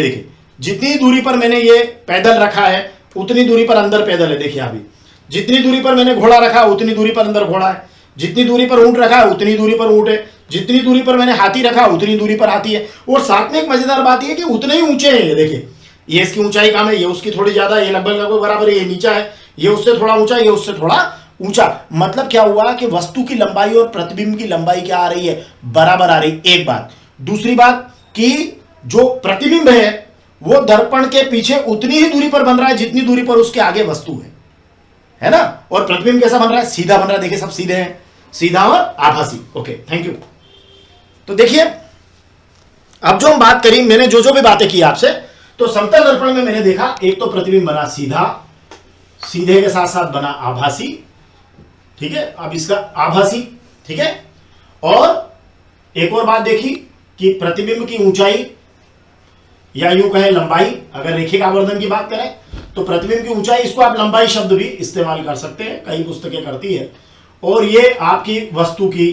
देखिए जितनी दूरी पर मैंने ये पैदल रखा है उतनी दूरी पर अंदर पैदल है। देखिए अभी जितनी दूरी पर मैंने घोड़ा रखा है उतनी दूरी पर अंदर घोड़ा है, जितनी दूरी पर ऊंट रखा है उतनी दूरी पर ऊंट है, जितनी दूरी पर मैंने हाथी रखा उतनी दूरी पर हाथी है। और साथ में एक मजेदार बात यह कि उतने ही ऊंचे हैं। ये देखिए ये इसकी ऊंचाई कम है, ये उसकी थोड़ी ज्यादा है, ये लगभग लगभग बराबर है, ये नीचा है, ये उससे थोड़ा ऊंचा, ये उससे थोड़ा ऊंचा। मतलब क्या हुआ कि वस्तु की लंबाई और प्रतिबिंब की लंबाई क्या आ रही है, बराबर आ रही। एक बात। दूसरी बात कि जो प्रतिबिंब है वो दर्पण के पीछे उतनी ही दूरी पर बन रहा है जितनी दूरी पर उसके आगे वस्तु है ना। और प्रतिबिंब कैसा बन रहा है, सीधा बन रहा है। देखिए सब सीधे हैं, सीधा और आभासी। Okay thank you. तो देखिए अब जो हम बात करी, मैंने जो जो भी बातें की आपसे, तो समतल दर्पण में मैंने देखा एक तो प्रतिबिंब बना सीधा, सीधे के साथ साथ बना आभासी, ठीक है। अब इसका आभासी, ठीक है। और एक और बात देखी कि प्रतिबिंब की ऊंचाई या यूं कहें लंबाई, अगर रेखिक आवर्धन की बात करें तो प्रतिबिंब की ऊंचाई, इसको आप लंबाई शब्द भी इस्तेमाल कर सकते हैं, कई पुस्तकें करती है। और ये आपकी वस्तु की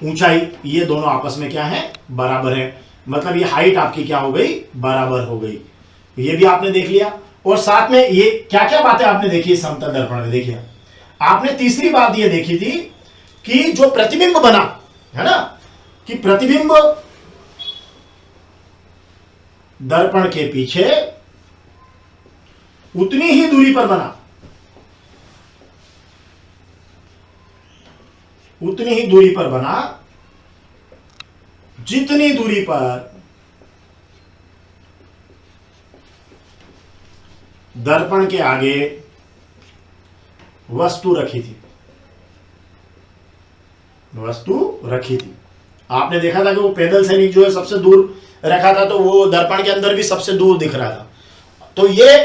ऊंचाई, ये दोनों आपस में क्या है, बराबर है। मतलब ये हाइट आपकी क्या हो गई, बराबर हो गई। ये भी आपने देख लिया। और साथ में ये क्या क्या बातें आपने देखी समतल दर्पण में। देखिए आपने तीसरी बात ये देखी थी कि जो प्रतिबिंब बना है ना, कि प्रतिबिंब दर्पण के पीछे उतनी ही दूरी पर बना, उतनी ही दूरी पर बना जितनी दूरी पर दर्पण के आगे वस्तु रखी थी, वस्तु रखी थी। आपने देखा था कि वो पैदल सैनिक जो है सबसे दूर रखा था, तो वो दर्पण के अंदर भी सबसे दूर दिख रहा था। तो ये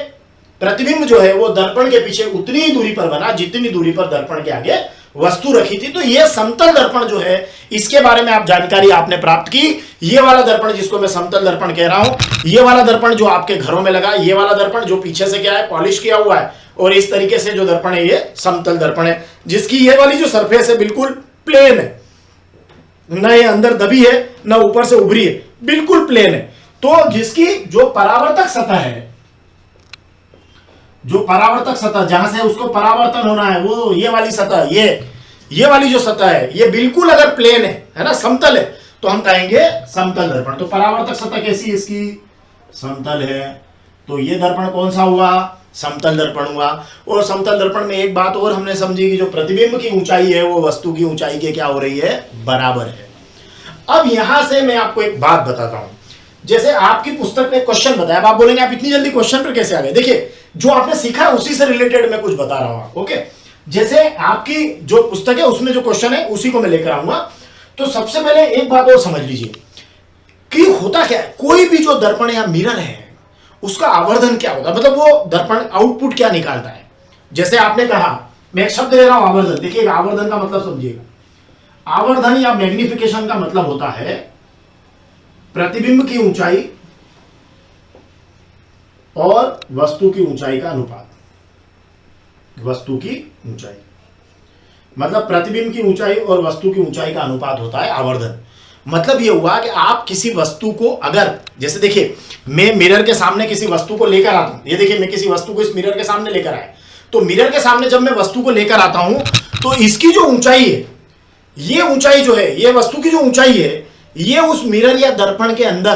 प्रतिबिंब जो है वो दर्पण के पीछे उतनी ही दूरी पर बना जितनी दूरी पर दर्पण के आगे वस्तु रखी थी। तो ये समतल दर्पण जो है, इसके बारे में आप जानकारी आपने प्राप्त की। ये वाला दर्पण जिसको मैं समतल दर्पण कह रहा हूं, ये वाला दर्पण जो आपके घरों में लगा, ये वाला दर्पण जो पीछे से क्या है, पॉलिश किया हुआ है, और इस तरीके से जो दर्पण है ये समतल दर्पण है, जिसकी ये वाली जो सरफेस है बिल्कुल प्लेन है, ना ये अंदर दबी है ना ऊपर से उभरी है, बिल्कुल प्लेन है। तो जिसकी जो परावर्तक सतह है, जो परावर्तक सतह जहां से उसको परावर्तन होना है, वो ये वाली सतह, ये वाली जो सतह है ये बिल्कुल अगर प्लेन है ना, समतल है, तो हम कहेंगे समतल दर्पण। तो परावर्तक सतह कैसी है इसकी, समतल है। तो ये दर्पण कौन सा हुआ, समतल दर्पण हुआ। और समतल दर्पण में एक बात और हमने समझी कि जो प्रतिबिंब की ऊंचाई है वो वस्तु की ऊंचाई के क्या हो रही है, बराबर है। अब यहां से मैं आपको एक बात बताता हूं। जैसे आपकी पुस्तक में क्वेश्चन बताया, आप बोलेंगे आप इतनी जल्दी क्वेश्चन पर कैसे आ गए। देखिए जो आपने सीखा उसी से रिलेटेड मैं कुछ बता रहा हूं आपको। ओके, जैसे आपकी जो पुस्तक है उसमें जो क्वेश्चन है उसी को मैं लेकर आऊंगा। तो सबसे पहले एक बात और समझ लीजिए कि होता क्या है, कोई भी जो दर्पण या मिरर है उसका आवर्धन क्या होता है, मतलब वो दर्पण आउटपुट क्या निकालता है। जैसे आपने कहा, मैं एक शब्द ले रहा हूं आवर्धन। देखिए आवर्धन का मतलब समझिएगा, आवर्धन या मैग्निफिकेशन का मतलब होता है प्रतिबिंब की ऊंचाई और वस्तु की ऊंचाई का अनुपात। वस्तु की ऊंचाई मतलब प्रतिबिंब की ऊंचाई और वस्तु की ऊंचाई का अनुपात होता है आवर्धन। मतलब यह हुआ कि आप किसी वस्तु को, अगर जैसे देखिए मैं मिरर के सामने किसी वस्तु को लेकर आता हूं, ये देखिए मैं किसी वस्तु को इस मिरर के सामने लेकर आया, तो मिरर के सामने जब मैं वस्तु को लेकर आता हूं तो इसकी जो ऊंचाई है, ये ऊंचाई जो है, ये वस्तु की जो ऊंचाई है, ये उस मिरर या दर्पण के अंदर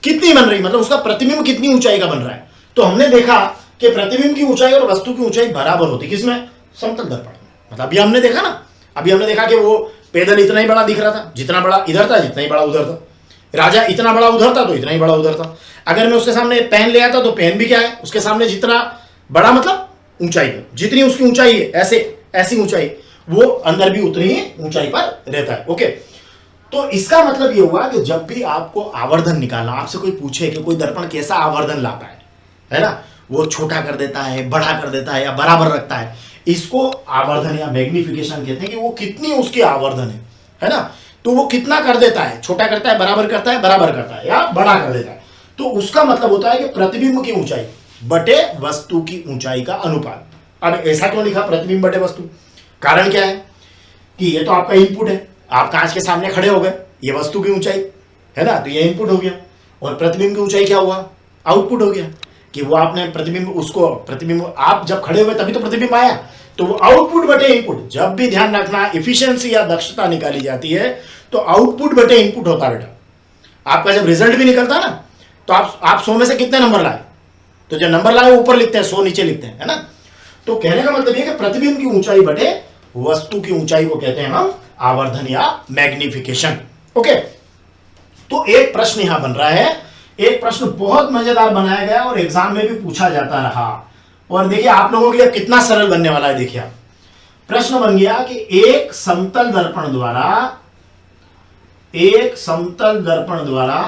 कितनी बन रही, मतलब उसका प्रतिबिंब कितनी ऊंचाई का बन रहा है। तो हमने देखा कि प्रतिबिंब की ऊंचाई और वस्तु की ऊंचाई बराबर होती, किसमें, समतल दर्पण में। मतलब अभी हमने देखा ना, अभी हमने देखा कि वो पैदल इतना ही बड़ा दिख रहा था, जितना बड़ा इधर था जितना ही बड़ा उधर था। राजा इतना बड़ा उधर था तो इतना ही बड़ा उधर था। अगर मैं उसके सामने पेन ले आता तो पेन भी क्या है, उसके सामने जितना बड़ा मतलब ऊंचाई पर, जितनी उसकी ऊंचाई है, ऐसे ऐसी ऊंचाई, वो अंदर भी उतनी ही ऊंचाई पर रहता है। ओके, तो इसका मतलब ये हुआ कि जब भी आपको आवर्धन निकालना, आपसे कोई पूछे कि कोई दर्पण कैसा आवर्धन लाता है ना, वो छोटा कर देता है, बड़ा कर देता है या बराबर रखता है, इसको आवर्धन या मैग्निफिकेशन कहते हैं। कि वो कितनी उसकी आवर्धन है ना, तो वो कितना कर देता है, छोटा करता है, बराबर करता है, बराबर करता है या बड़ा कर देता है। तो उसका मतलब होता है कि प्रतिबिंब की ऊंचाई बटे वस्तु की ऊंचाई का अनुपात। अब ऐसा क्यों लिखा, प्रतिबिंब बटे वस्तु, कारण क्या है कि ये तो आपका इनपुट है, आप कांच के सामने खड़े हो गए, ये वस्तु की ऊंचाई है ना, तो ये इनपुट हो गया। और प्रतिबिंब की ऊंचाई क्या हुआ, आउटपुट हो गया कि वो आपने प्रतिबिंब आप जब खड़े हुए तभी तो प्रतिबिंब आया, तो वो आउटपुट बटे इनपुट। जब भी ध्यान रखना इफिशियंसी या दक्षता निकाली जाती है तो आउटपुट बटे इनपुट होता है बेटा। आपका जब रिजल्ट भी निकलता ना तो आप 100 में से कितने नंबर लाए, तो जो नंबर लाए ऊपर लिखते हैं, 100 नीचे लिखते हैं, है ना। तो कहने का मतलब ये कि प्रतिबिंब की ऊंचाई बटे वस्तु की ऊंचाई को कहते हैं हम आवर्धन या मैग्निफिकेशन। ओके, तो एक प्रश्न यहां बन रहा है, एक प्रश्न बहुत मजेदार बनाया गया और एग्जाम में भी पूछा जाता रहा, और देखिए आप लोगों के लिए कितना सरल बनने वाला है। देखिए आप, प्रश्न बन गया कि एक समतल दर्पण द्वारा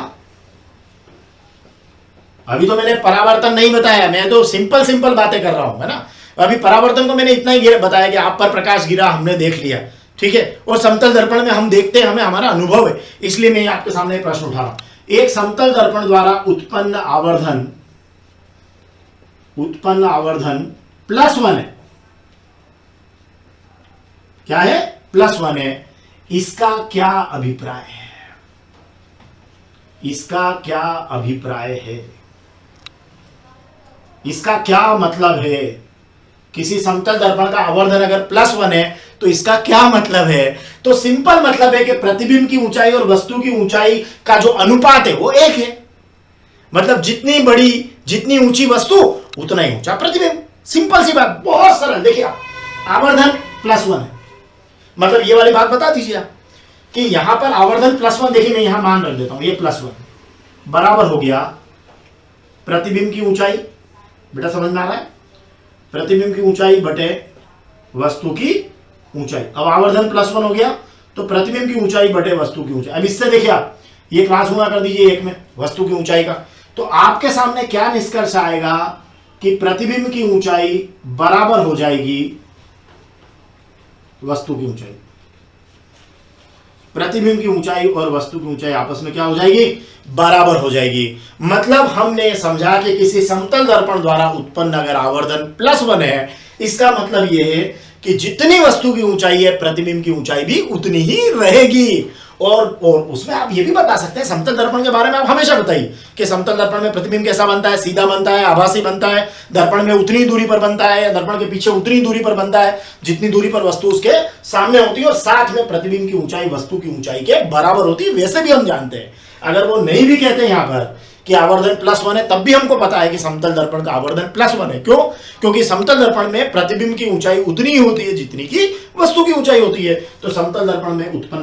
अभी तो मैंने परावर्तन नहीं बताया, मैं तो सिंपल बातें कर रहा हूं, है ना। अभी परावर्तन को मैंने इतना ही बताया कि आप पर प्रकाश गिरा, हमने देख लिया, ठीक है। और समतल दर्पण में हम देखते हैं, हमें हमारा अनुभव है, इसलिए मैं आपके सामने प्रश्न उठा रहा हूं। एक समतल दर्पण द्वारा उत्पन्न आवर्धन +1 है। क्या है? +1 है। इसका क्या अभिप्राय है? इसका क्या अभिप्राय है? इसका क्या मतलब है? किसी समतल दर्पण का आवर्धन अगर +1 है तो इसका क्या मतलब है? तो सिंपल मतलब है कि प्रतिबिंब की ऊंचाई और वस्तु की ऊंचाई का जो अनुपात है वो 1 है। मतलब जितनी ऊंची वस्तु उतना ही ऊंचा प्रतिबिंब। सिंपल सी बात, बहुत सरल। देखिए आप, आवर्धन +1 है, मतलब ये वाली बात बता दीजिए आप कि यहां पर आवर्धन +1, देखिए मैं यहां मान रख देता हूं, ये +1 बराबर हो गया प्रतिबिंब की ऊंचाई। बेटा समझ में आ रहा है? प्रतिबिंब की ऊंचाई बटे वस्तु की ऊंचाई। अब आवर्धन +1 हो गया तो प्रतिबिंब की ऊंचाई बटे वस्तु की ऊंचाई। अब इससे देखिए आप, ये क्लास हुआ कर दीजिए एक में वस्तु की ऊंचाई का, तो आपके सामने क्या निष्कर्ष आएगा कि प्रतिबिंब की ऊंचाई बराबर हो जाएगी वस्तु की ऊंचाई। प्रतिबिंब की ऊंचाई और वस्तु की ऊंचाई आपस में क्या हो जाएगी? बराबर हो जाएगी। मतलब हमने समझा कि किसी समतल दर्पण द्वारा उत्पन्न अगर आवर्धन +1 है, इसका मतलब यह है कि जितनी वस्तु की ऊंचाई है प्रतिबिंब की ऊंचाई भी उतनी ही रहेगी। और उसमें आप ये भी बता सकते हैं, समतल दर्पण के बारे में आप हमेशा बताइए कि समतल दर्पण में प्रतिबिंब कैसा बनता है, सीधा बनता है, आभासी बनता है, दर्पण में उतनी दूरी पर बनता है या दर्पण के पीछे उतनी दूरी पर बनता है जितनी दूरी पर वस्तु उसके सामने होती है, और साथ में प्रतिबिंब की ऊंचाई वस्तु की ऊंचाई के बराबर होती है। वैसे भी हम जानते हैं, अगर वो नहीं भी कहते यहां पर कि आवर्धन +1 है, तब भी हमको पता है कि समतल दर्पण का आवर्धन +1 है। क्यों? क्योंकि समतल दर्पण में प्रतिबिंब की ऊंचाई उतनी ही होती है जितनी की वस्तु की ऊंचाई होती है। तो समतल दर्पण में उत्पन्न